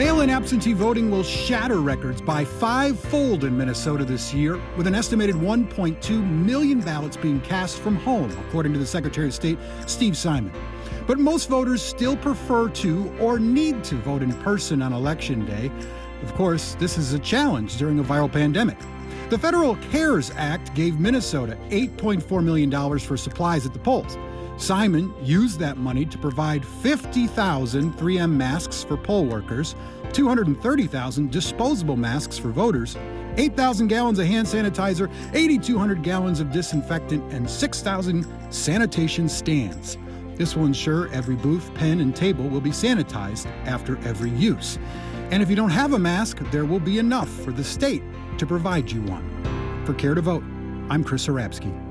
Mail-in absentee voting will shatter records by fivefold in Minnesota this year, with an estimated 1.2 million ballots being cast from home, according to the Secretary of State, Steve Simon. But most voters still prefer to or need to vote in person on Election Day. Of course, this is a challenge during a viral pandemic. The Federal CARES Act gave Minnesota $8.4 million for supplies at the polls. Simon used that money to provide 50,000 3M masks for poll workers, 230,000 disposable masks for voters, 8,000 gallons of hand sanitizer, 8,200 gallons of disinfectant, and 6,000 sanitation stands. This will ensure every booth, pen, and table will be sanitized after every use. And if you don't have a mask, there will be enough for the state to provide you one. For Care to Vote, I'm Chris Arabsky.